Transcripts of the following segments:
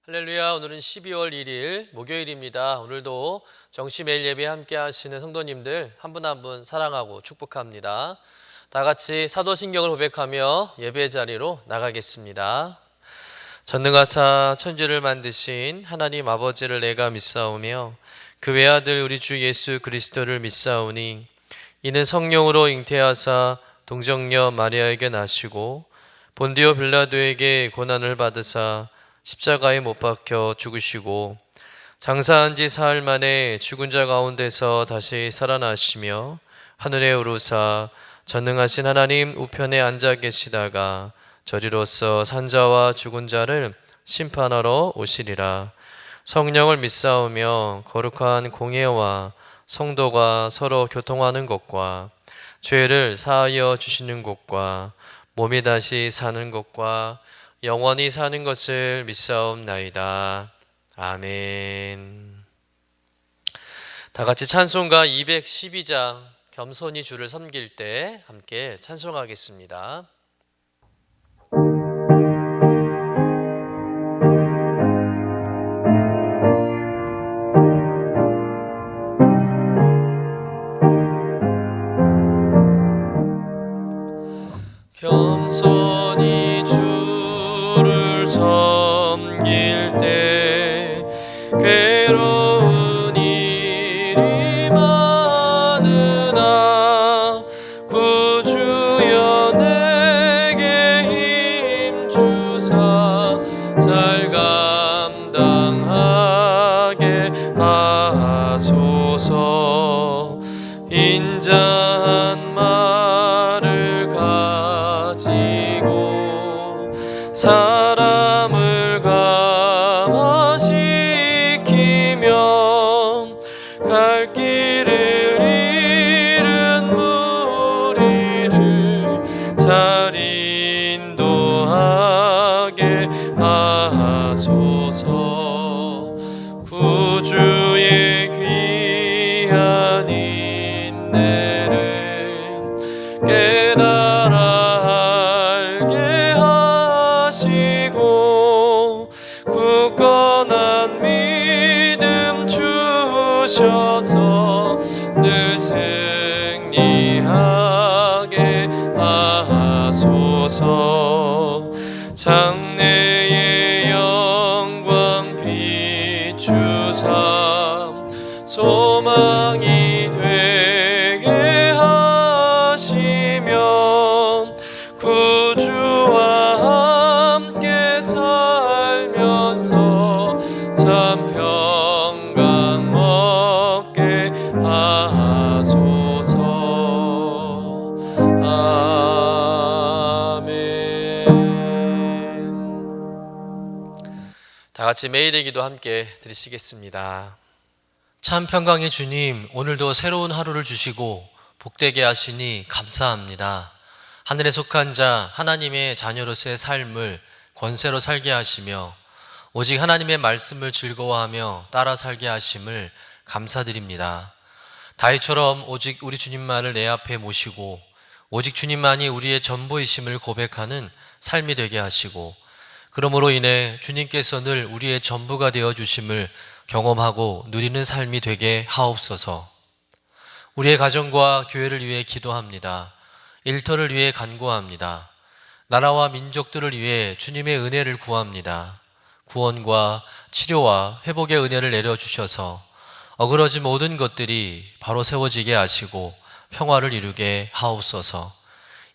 할렐루야. 오늘은 12월 1일 목요일입니다. 오늘도 정시 매일 예배 함께 하시는 성도님들 한 분 한 분 사랑하고 축복합니다. 다 같이 사도신경을 고백하며 예배 자리로 나가겠습니다. 전능하사 천지를 만드신 하나님 아버지를 내가 믿사오며 그 외아들 우리 주 예수 그리스도를 믿사오니 이는 성령으로 잉태하사 동정녀 마리아에게 나시고 본디오 빌라도에게 고난을 받으사 십자가에 못 박혀 죽으시고 장사한 지 사흘 만에 죽은 자 가운데서 다시 살아나시며 하늘에 오르사 전능하신 하나님 우편에 앉아 계시다가 저리로서 산자와 죽은 자를 심판하러 오시리라. 성령을 믿사오며 거룩한 공예와 성도가 서로 교통하는 것과 죄를 사하여 주시는 것과 몸이 다시 사는 것과 영원히 사는 것을 믿사옵나이다. 아멘. 다 같이 찬송가 212장 겸손히 주를 섬길 때 함께 찬송하겠습니다. 겸손히 주를 섬길 때 괴로운 일이 많으나 구주여 내게 힘 주사 잘 감당하게 하소서. 인자한 말을 가지고 사람을 감화시키며 갈 길을 잃은 무리를 잘 인도하게 하소서. 구주의 귀한 인내를 깨달아 알게 하시고 굳건한 믿음 주셔서 늘 승리하게 하소서. 장래의 영광 비추사 소망이 되게 하시며 구주와 함께 살면서 참 평강 얻게 하소서. 아멘. 다 같이 매일의 기도 함께 드리시겠습니다. 참 평강의 주님, 오늘도 새로운 하루를 주시고 복되게 하시니 감사합니다. 하늘에 속한 자 하나님의 자녀로서의 삶을 권세로 살게 하시며 오직 하나님의 말씀을 즐거워하며 따라 살게 하심을 감사드립니다. 다윗처럼 오직 우리 주님만을 내 앞에 모시고 오직 주님만이 우리의 전부이심을 고백하는 삶이 되게 하시고 그러므로 인해 주님께서 늘 우리의 전부가 되어 주심을 경험하고 누리는 삶이 되게 하옵소서. 우리의 가정과 교회를 위해 기도합니다. 일터를 위해 간구합니다. 나라와 민족들을 위해 주님의 은혜를 구합니다. 구원과 치료와 회복의 은혜를 내려주셔서 어그러진 모든 것들이 바로 세워지게 하시고 평화를 이루게 하옵소서.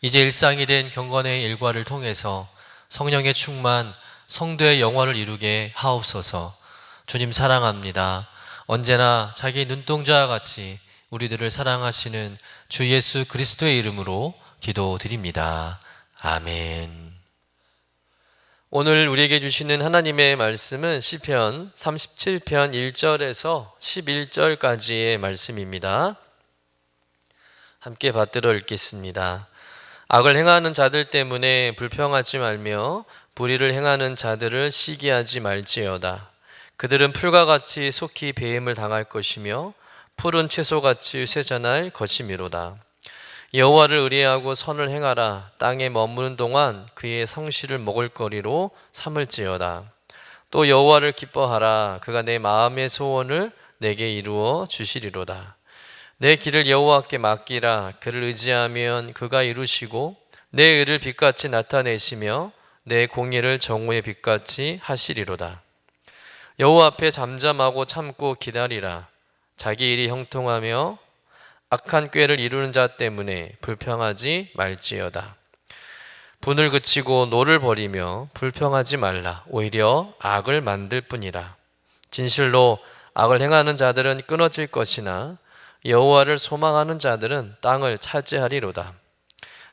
이제 일상이 된 경건의 일과를 통해서 성령의 충만, 성도의 영화를 이루게 하옵소서. 주님 사랑합니다. 언제나 자기 눈동자와 같이 우리들을 사랑하시는 주 예수 그리스도의 이름으로 기도드립니다. 아멘. 오늘 우리에게 주시는 하나님의 말씀은 시편 37편 1절에서 11절까지의 말씀입니다. 함께 받들어 읽겠습니다. 악을 행하는 자들 때문에 불평하지 말며 불의를 행하는 자들을 시기하지 말지어다. 그들은 풀과 같이 속히 배임을 당할 것이며 푸른 채소같이 쇠잔할 것이미로다. 여호와를 의뢰하고 선을 행하라. 땅에 머무는 동안 그의 성실을 먹을거리로 삼을지어다. 또 여호와를 기뻐하라. 그가 내 마음의 소원을 내게 이루어 주시리로다. 내 길을 여호와께 맡기라. 그를 의지하면 그가 이루시고 내 의를 빛같이 나타내시며 내 공의를 정오의 빛같이 하시리로다. 여호와 앞에 잠잠하고 참고 기다리라. 자기 일이 형통하며 악한 꾀를 이루는 자 때문에 불평하지 말지어다. 분을 그치고 노를 버리며 불평하지 말라. 오히려 악을 만들 뿐이라. 진실로 악을 행하는 자들은 끊어질 것이나 여호와를 소망하는 자들은 땅을 차지하리로다.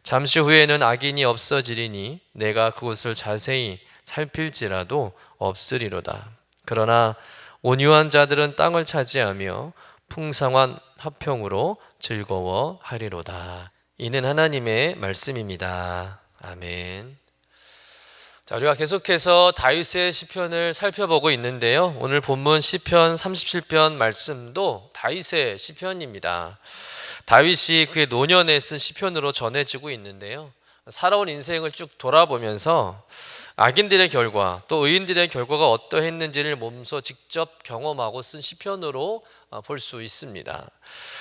잠시 후에는 악인이 없어지리니 내가 그곳을 자세히 살필지라도 없으리로다. 그러나 온유한 자들은 땅을 차지하며 풍성한 화평으로 즐거워하리로다. 이는 하나님의 말씀입니다. 아멘. 자, 우리가 계속해서 다윗의 시편을 살펴보고 있는데요. 오늘 본문 시편 37편 말씀도 다윗의 시편입니다. 다윗이 그의 노년에 쓴 시편으로 전해지고 있는데요. 살아온 인생을 쭉 돌아보면서 악인들의 결과 또 의인들의 결과가 어떠했는지를 몸소 직접 경험하고 쓴 시편으로 볼 수 있습니다.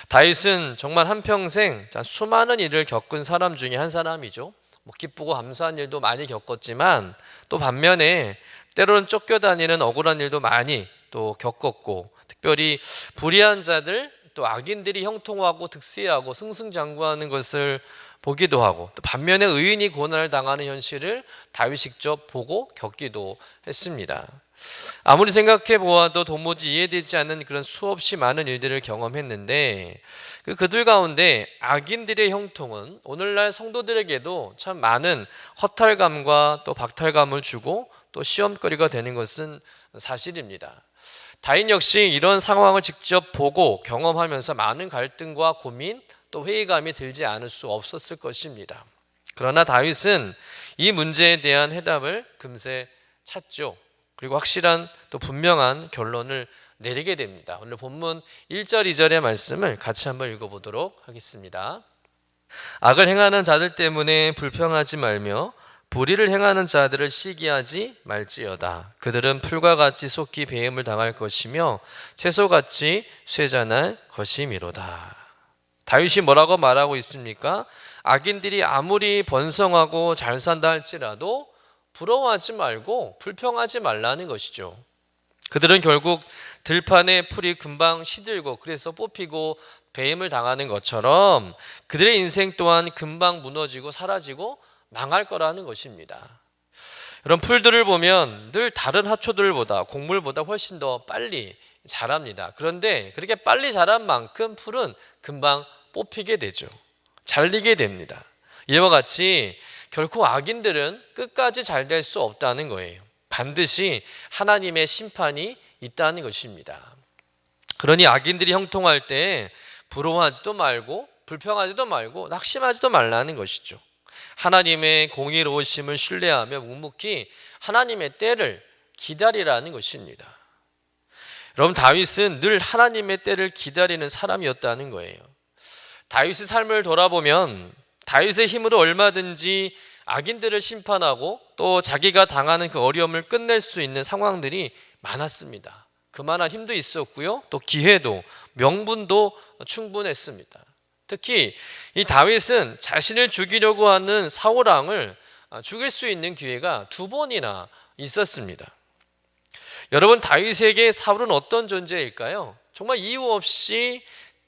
다윗은 정말 한평생 수많은 일을 겪은 사람 중에 한 사람이죠. 기쁘고 감사한 일도 많이 겪었지만 또 반면에 때로는 쫓겨다니는 억울한 일도 많이 또 겪었고, 특별히 불의한 자들 또 악인들이 형통하고 득세하고 승승장구하는 것을 보기도 하고, 또 반면에 의인이 고난을 당하는 현실을 다윗이 직접 보고 겪기도 했습니다. 아무리 생각해 보아도 도무지 이해되지 않는 그런 수없이 많은 일들을 경험했는데, 그들 가운데 악인들의 형통은 오늘날 성도들에게도 참 많은 허탈감과 또 박탈감을 주고 또 시험거리가 되는 것은 사실입니다. 다윗 역시 이런 상황을 직접 보고 경험하면서 많은 갈등과 고민 또 회의감이 들지 않을 수 없었을 것입니다. 그러나 다윗은 이 문제에 대한 해답을 금세 찾죠. 그리고 확실한 또 분명한 결론을 내리게 됩니다. 오늘 본문 1절 2절의 말씀을 같이 한번 읽어보도록 하겠습니다. 악을 행하는 자들 때문에 불평하지 말며 불의를 행하는 자들을 시기하지 말지어다. 그들은 풀과 같이 속히 배임을 당할 것이며 채소같이 쇠잔할 것이미로다. 다윗이 뭐라고 말하고 있습니까? 악인들이 아무리 번성하고 잘 산다 할지라도 부러워하지 말고 불평하지 말라는 것이죠. 그들은 결국 들판에 풀이 금방 시들고 그래서 뽑히고 배임을 당하는 것처럼 그들의 인생 또한 금방 무너지고 사라지고 망할 거라는 것입니다. 이런 풀들을 보면 늘 다른 하초들보다 곡물보다 훨씬 더 빨리 자랍니다. 그런데 그렇게 빨리 자란 만큼 풀은 금방 뽑히게 되죠. 잘리게 됩니다. 이와 같이 결코 악인들은 끝까지 잘 될 수 없다는 거예요. 반드시 하나님의 심판이 있다는 것입니다. 그러니 악인들이 형통할 때 부러워하지도 말고 불평하지도 말고 낙심하지도 말라는 것이죠. 하나님의 공의로우심을 신뢰하며 묵묵히 하나님의 때를 기다리라는 것입니다. 여러분, 다윗은 늘 하나님의 때를 기다리는 사람이었다는 거예요. 다윗의 삶을 돌아보면 다윗의 힘으로 얼마든지 악인들을 심판하고 또 자기가 당하는 그 어려움을 끝낼 수 있는 상황들이 많았습니다. 그만한 힘도 있었고요. 또 기회도 명분도 충분했습니다. 특히 이 다윗은 자신을 죽이려고 하는 사울 왕을 죽일 수 있는 기회가 2번이나 있었습니다. 여러분, 다윗에게 사울은 어떤 존재일까요? 정말 이유 없이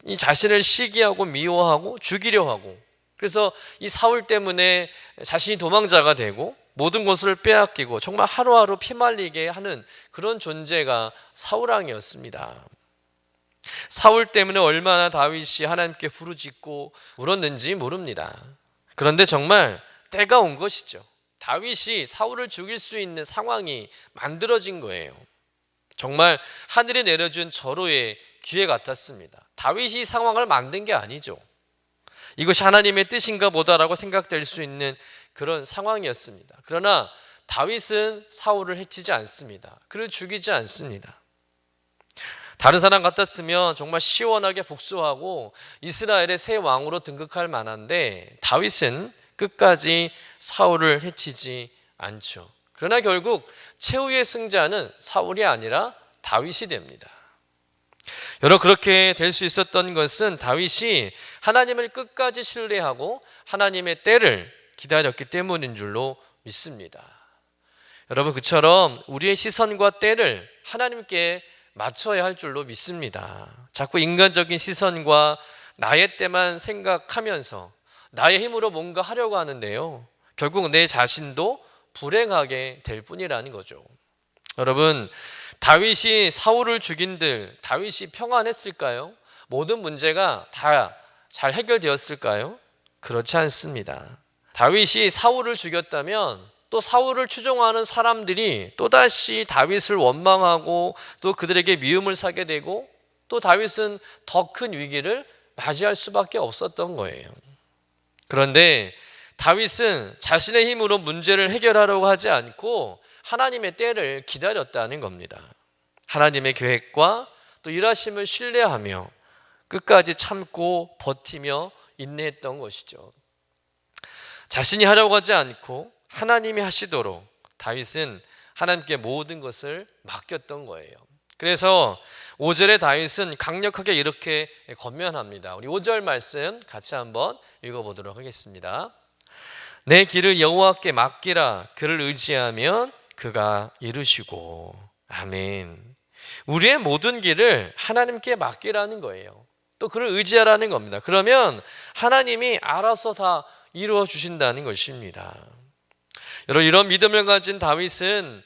이 자신을 시기하고 미워하고 죽이려 하고, 그래서 이 사울 때문에 자신이 도망자가 되고 모든 것을 빼앗기고 정말 하루하루 피말리게 하는 그런 존재가 사울 왕이었습니다. 사울 때문에 얼마나 다윗이 하나님께 부르짖고 울었는지 모릅니다. 그런데 정말 때가 온 것이죠. 다윗이 사울을 죽일 수 있는 상황이 만들어진 거예요. 정말 하늘이 내려준 절호의 기회 같았습니다. 다윗이 상황을 만든 게 아니죠. 이것이 하나님의 뜻인가 보다라고 생각될 수 있는 그런 상황이었습니다. 그러나 다윗은 사울을 해치지 않습니다. 그를 죽이지 않습니다. 다른 사람 같았으면 정말 시원하게 복수하고 이스라엘의 새 왕으로 등극할 만한데 다윗은 끝까지 사울을 해치지 않죠. 그러나 결국 최후의 승자는 사울이 아니라 다윗이 됩니다. 여러분, 그렇게 될 수 있었던 것은 다윗이 하나님을 끝까지 신뢰하고 하나님의 때를 기다렸기 때문인 줄로 믿습니다. 여러분, 그처럼 우리의 시선과 때를 하나님께 맞춰야 할 줄로 믿습니다. 자꾸 인간적인 시선과 나의 때만 생각하면서 나의 힘으로 뭔가 하려고 하는데요, 결국 내 자신도 불행하게 될 뿐이라는 거죠. 여러분, 다윗이 사울을 죽인들 다윗이 평안했을까요? 모든 문제가 다 잘 해결되었을까요? 그렇지 않습니다. 다윗이 사울을 죽였다면 또 사울을 추종하는 사람들이 또다시 다윗을 원망하고 또 그들에게 미움을 사게 되고 또 다윗은 더 큰 위기를 맞이할 수밖에 없었던 거예요. 그런데 다윗은 자신의 힘으로 문제를 해결하려고 하지 않고 하나님의 때를 기다렸다는 겁니다. 하나님의 계획과 또 일하심을 신뢰하며 끝까지 참고 버티며 인내했던 것이죠. 자신이 하려고 하지 않고 하나님이 하시도록 다윗은 하나님께 모든 것을 맡겼던 거예요. 그래서 5절에 다윗은 강력하게 이렇게 권면합니다. 우리 5절 말씀 같이 한번 읽어보도록 하겠습니다. 내 길을 여호와께 맡기라. 그를 의지하면 그가 이루시고. 아멘. 우리의 모든 길을 하나님께 맡기라는 거예요. 또 그를 의지하라는 겁니다. 그러면 하나님이 알아서 다 이루어 주신다는 것입니다. 여러분, 이런 믿음을 가진 다윗은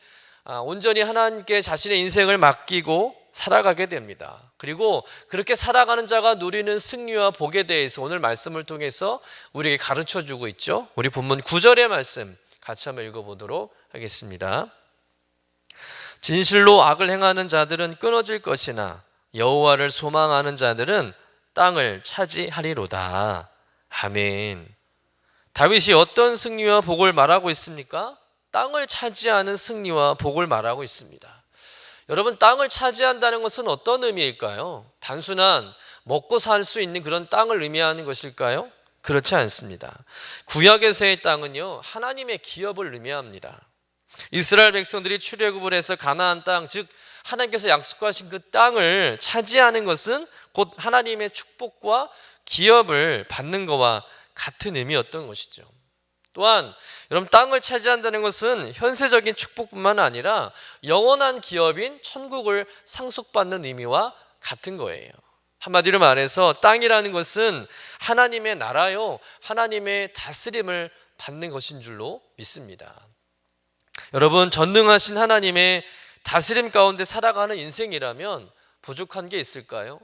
온전히 하나님께 자신의 인생을 맡기고 살아가게 됩니다. 그리고 그렇게 살아가는 자가 누리는 승리와 복에 대해서 오늘 말씀을 통해서 우리에게 가르쳐주고 있죠. 우리 본문 9절의 말씀 같이 한번 읽어보도록 하겠습니다. 진실로 악을 행하는 자들은 끊어질 것이나 여호와를 소망하는 자들은 땅을 차지하리로다. 아멘. 다윗이 어떤 승리와 복을 말하고 있습니까? 땅을 차지하는 승리와 복을 말하고 있습니다. 여러분, 땅을 차지한다는 것은 어떤 의미일까요? 단순한 먹고 살 수 있는 그런 땅을 의미하는 것일까요? 그렇지 않습니다. 구약에서의 땅은요, 하나님의 기업을 의미합니다. 이스라엘 백성들이 출애굽을 해서 가나안 땅, 즉 하나님께서 약속하신 그 땅을 차지하는 것은 곧 하나님의 축복과 기업을 받는 것과 같은 의미였던 것이죠. 또한 여러분, 땅을 차지한다는 것은 현세적인 축복뿐만 아니라 영원한 기업인 천국을 상속받는 의미와 같은 거예요. 한마디로 말해서 땅이라는 것은 하나님의 나라요, 하나님의 다스림을 받는 것인 줄로 믿습니다. 여러분, 전능하신 하나님의 다스림 가운데 살아가는 인생이라면 부족한 게 있을까요?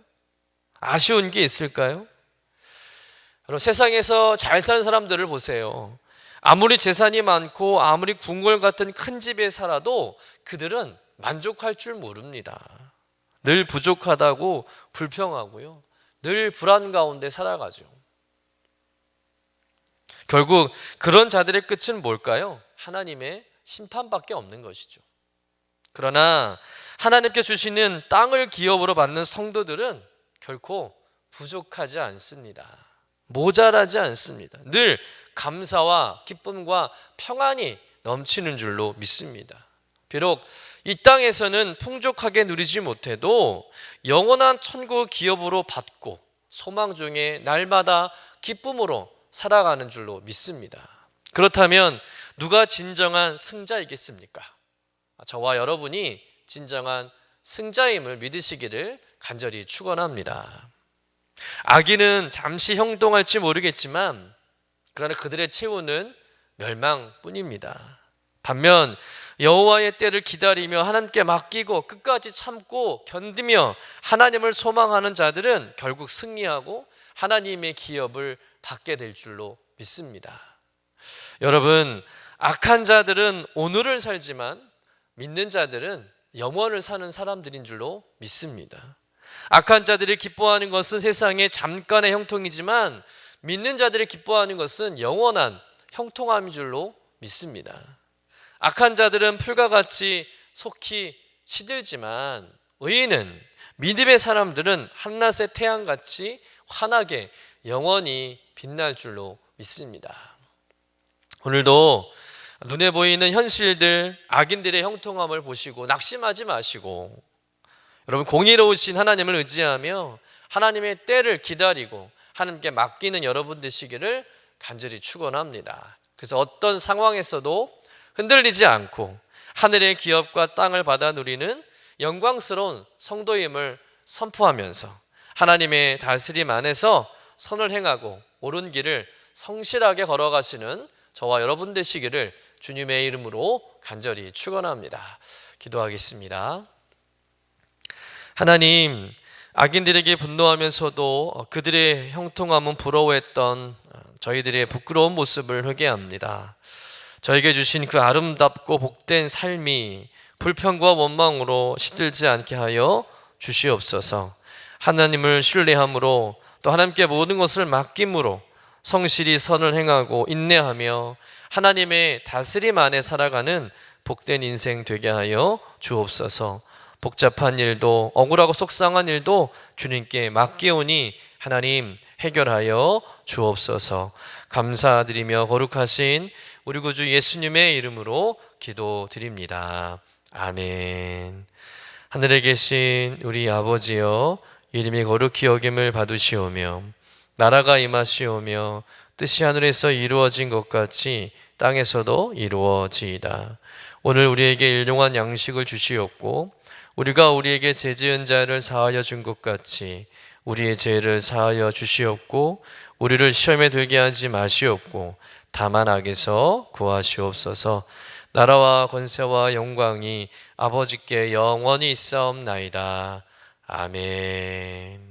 아쉬운 게 있을까요? 여러분, 세상에서 잘 사는 사람들을 보세요. 아무리 재산이 많고 아무리 궁궐 같은 큰 집에 살아도 그들은 만족할 줄 모릅니다. 늘 부족하다고 불평하고요, 늘 불안 가운데 살아가죠. 결국 그런 자들의 끝은 뭘까요? 하나님의 심판밖에 없는 것이죠. 그러나 하나님께 주시는 땅을 기업으로 받는 성도들은 결코 부족하지 않습니다. 모자라지 않습니다. 늘 감사와 기쁨과 평안이 넘치는 줄로 믿습니다. 비록 이 땅에서는 풍족하게 누리지 못해도 영원한 천국 기업으로 받고 소망 중에 날마다 기쁨으로 살아가는 줄로 믿습니다. 그렇다면 누가 진정한 승자이겠습니까? 저와 여러분이 진정한 승자임을 믿으시기를 간절히 축원합니다. 악인은 잠시 형통할지 모르겠지만 그러나 그들의 최후는 멸망뿐입니다. 반면 여호와의 때를 기다리며 하나님께 맡기고 끝까지 참고 견디며 하나님을 소망하는 자들은 결국 승리하고 하나님의 기업을 받게 될 줄로 믿습니다. 여러분, 악한 자들은 오늘을 살지만 믿는 자들은 영원을 사는 사람들인 줄로 믿습니다. 악한 자들이 기뻐하는 것은 세상의 잠깐의 형통이지만 믿는 자들이 기뻐하는 것은 영원한 형통함인 줄로 믿습니다. 악한 자들은 풀과 같이 속히 시들지만 의인은, 믿음의 사람들은 한낮의 태양같이 환하게 영원히 빛날 줄로 믿습니다. 오늘도 눈에 보이는 현실들, 악인들의 형통함을 보시고 낙심하지 마시고 여러분 공의로우신 하나님을 의지하며 하나님의 때를 기다리고 하나님께 맡기는 여러분 되시기를 간절히 축원합니다. 그래서 어떤 상황에서도 흔들리지 않고 하늘의 기업과 땅을 받아 누리는 영광스러운 성도임을 선포하면서 하나님의 다스림 안에서 선을 행하고 옳은 길을 성실하게 걸어가시는 저와 여러분 되시기를 주님의 이름으로 간절히 축원합니다. 기도하겠습니다. 하나님, 악인들에게 분노하면서도 그들의 형통함은 부러워했던 저희들의 부끄러운 모습을 회개합니다. 저에게 주신 그 아름답고 복된 삶이 불평과 원망으로 시들지 않게 하여 주시옵소서. 하나님을 신뢰함으로 또 하나님께 모든 것을 맡김으로 성실히 선을 행하고 인내하며 하나님의 다스림 안에 살아가는 복된 인생 되게 하여 주옵소서. 복잡한 일도 억울하고 속상한 일도 주님께 맡기오니 하나님 해결하여 주옵소서. 감사드리며 거룩하신 우리 구주 예수님의 이름으로 기도드립니다. 아멘. 하늘에 계신 우리 아버지여, 이름이 거룩히 여김을 받으시오며 나라가 임하시오며 뜻이 하늘에서 이루어진 것 같이 땅에서도 이루어지이다. 오늘 우리에게 일용할 양식을 주시옵고 우리가 우리에게 죄 지은 자를 사하여 준 것 같이 우리의 죄를 사하여 주시옵고 우리를 시험에 들게 하지 마시옵고 다만 악에서 구하시옵소서. 나라와 권세와 영광이 아버지께 영원히 있사옵나이다. 아멘.